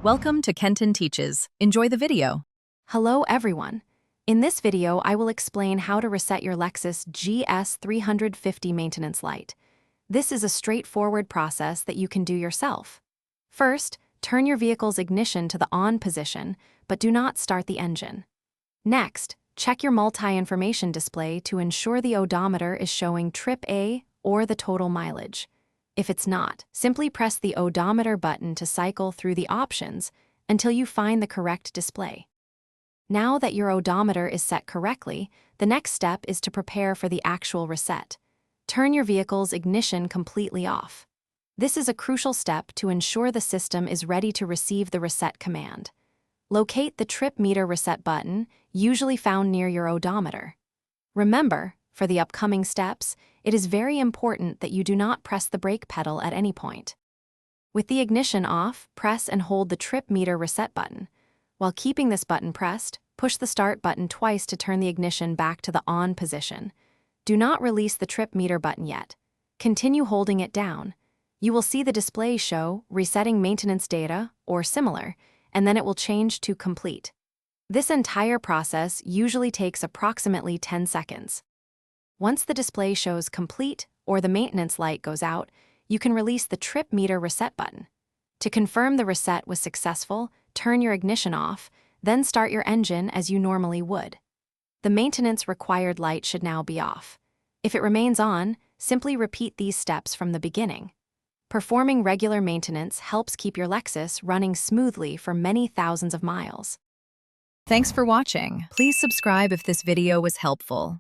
Welcome to Kenton Teaches. Enjoy the video. Hello everyone. In this video, I will explain how to reset your Lexus GS350 maintenance light. This is a straightforward process that you can do yourself. First, turn your vehicle's ignition to the on position, but do not start the engine. Next, check your multi-information display to ensure the odometer is showing trip A or the total mileage. If it's not, simply press the odometer button to cycle through the options until you find the correct display. Now that your odometer is set correctly, the next step is to prepare for the actual reset. Turn your vehicle's ignition completely off. This is a crucial step to ensure the system is ready to receive the reset command. Locate the trip meter reset button, usually found near your odometer. Remember, for the upcoming steps, it is very important that you do not press the brake pedal at any point. With the ignition off, press and hold the trip meter reset button. While keeping this button pressed, push the start button twice to turn the ignition back to the on position. Do not release the trip meter button yet. Continue holding it down. You will see the display show resetting maintenance data or similar, and then it will change to complete. This entire process usually takes approximately 10 seconds. Once the display shows complete or the maintenance light goes out, you can release the trip meter reset button. To confirm the reset was successful, turn your ignition off, then start your engine as you normally would. The maintenance required light should now be off. If it remains on, simply repeat these steps from the beginning. Performing regular maintenance helps keep your Lexus running smoothly for many thousands of miles. Thanks for watching. Please subscribe if this video was helpful.